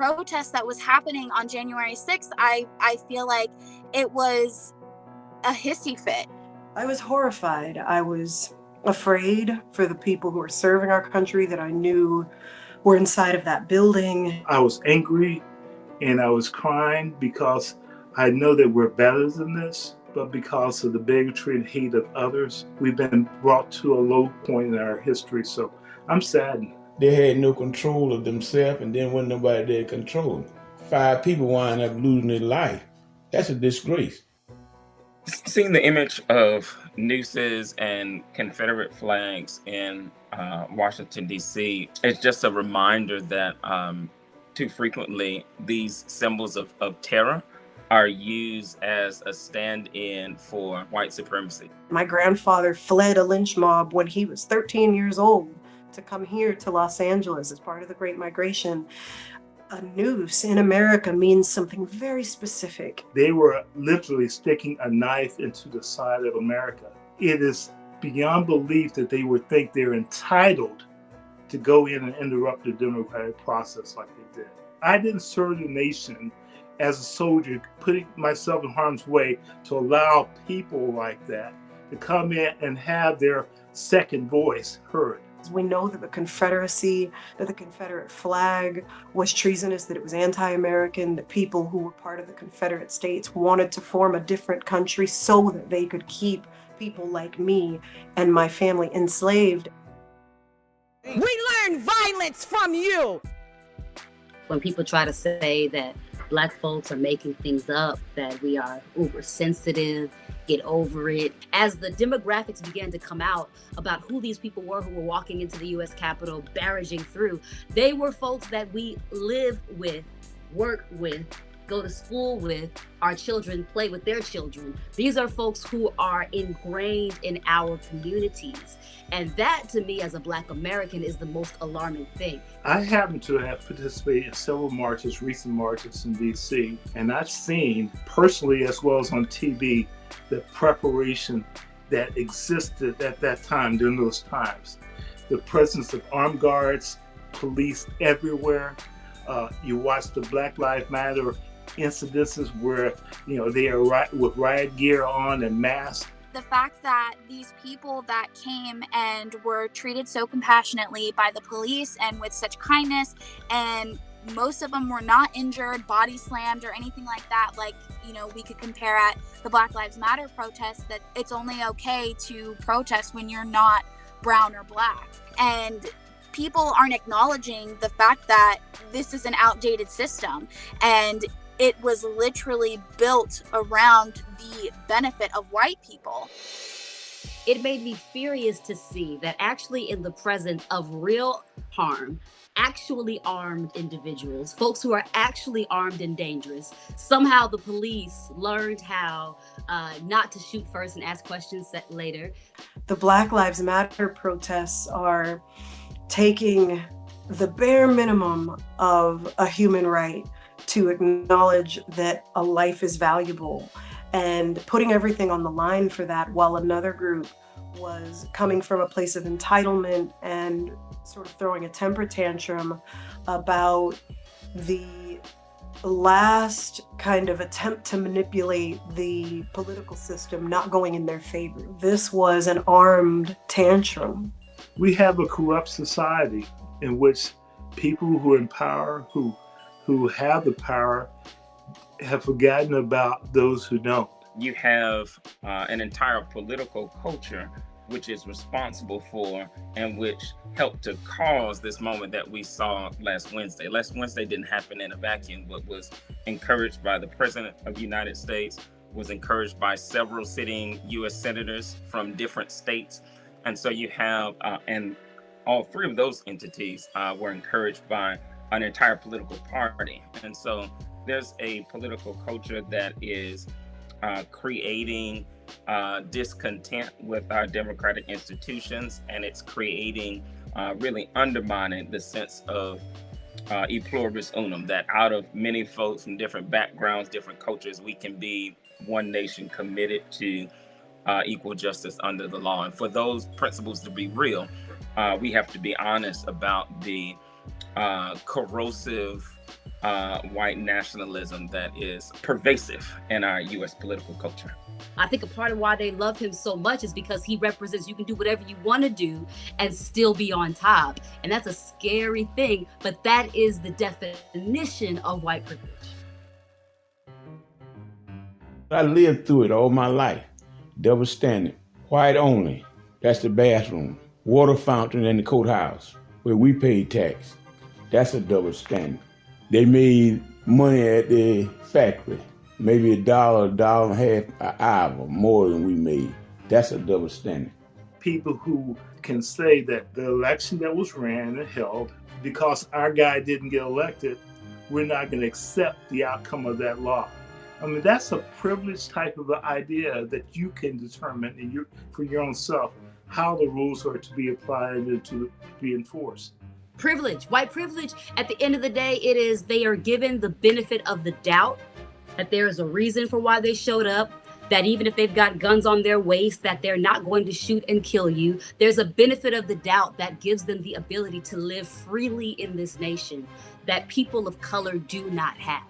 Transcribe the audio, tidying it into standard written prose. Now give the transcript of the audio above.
protest that was happening on January 6th, I feel like it was a hissy fit. I was horrified. I was afraid for the people who were serving our country that I knew were inside of that building. I was angry and I was crying because I know that we're better than this, but because of the bigotry and hate of others, we've been brought to a low point in our history. So I'm saddened. They had no control of themselves, and then wasn't nobody there to control them. 5 people wind up losing their life. That's a disgrace. Seeing the image of nooses and Confederate flags in Washington, D.C., it's just a reminder that too frequently these symbols of terror are used as a stand-in for white supremacy. My grandfather fled a lynch mob when he was 13 years old to come here to Los Angeles as part of the Great Migration. A noose in America means something very specific. They were literally sticking a knife into the side of America. It is beyond belief that they would think they're entitled to go in and interrupt the democratic process like they did. I didn't serve the nation as a soldier, putting myself in harm's way to allow people like that to come in and have their second voice heard. We know that the Confederacy, that the Confederate flag was treasonous, that it was anti-American, that people who were part of the Confederate States wanted to form a different country so that they could keep people like me and my family enslaved. We learn violence from you. When people try to say that Black folks are making things up, that we are uber sensitive, get over it. As the demographics began to come out about who these people were who were walking into the U.S. Capitol, barraging through, they were folks that we live with, work with, go to school with, our children play with their children. These are folks who are ingrained in our communities. And that, to me, as a Black American, is the most alarming thing. I happen to have participated in several marches, recent marches in D.C., and I've seen personally as well as on TV the preparation that existed at that time, during those times. The presence of armed guards, police everywhere. You watch the Black Lives Matter incidences where, they are with riot gear on and masks. The fact that these people that came and were treated so compassionately by the police and with such kindness, and most of them were not injured, body slammed, or anything like that, we could compare at the Black Lives Matter protests, that it's only okay to protest when you're not brown or Black. And people aren't acknowledging the fact that this is an outdated system, and it was literally built around the benefit of white people. It made me furious to see that actually in the presence of real harm, actually armed individuals, folks who are actually armed and dangerous, somehow the police learned how not to shoot first and ask questions later. The Black Lives Matter protests are taking the bare minimum of a human right to acknowledge that a life is valuable and putting everything on the line for that, while another group was coming from a place of entitlement and sort of throwing a temper tantrum about the last kind of attempt to manipulate the political system not going in their favor. This was an armed tantrum. We have a corrupt society in which people who are in power, who have the power, have forgotten about those who don't. You have an entire political culture which is responsible for and which helped to cause this moment that we saw last Wednesday. Last Wednesday didn't happen in a vacuum, but was encouraged by the President of the United States, was encouraged by several sitting U.S. senators from different states. And so you have, and all 3 of those entities were encouraged by an entire political party. And so there's a political culture that is creating discontent with our democratic institutions, and it's creating, really undermining the sense of e pluribus unum, that out of many folks from different backgrounds, different cultures, we can be one nation committed to equal justice under the law. And for those principles to be real, we have to be honest about the corrosive white nationalism that is pervasive in our U.S. political culture. I think a part of why they love him so much is because he represents you can do whatever you want to do and still be on top. And that's a scary thing, but that is the definition of white privilege. I lived through it all my life. Double standard, white only. That's the bathroom. Water fountain in the courthouse where we paid tax. That's a double standard. They made money at the factory. Maybe $1, $1.50 an hour more than we made. That's a double standard. People who can say that the election that was ran and held, because our guy didn't get elected, we're not going to accept the outcome of that law. I mean, that's a privileged type of idea that you can determine for your own self how the rules are to be applied and to be enforced. Privilege, white privilege, at the end of the day, it is they are given the benefit of the doubt that there is a reason for why they showed up, that even if they've got guns on their waist, that they're not going to shoot and kill you. There's a benefit of the doubt that gives them the ability to live freely in this nation that people of color do not have.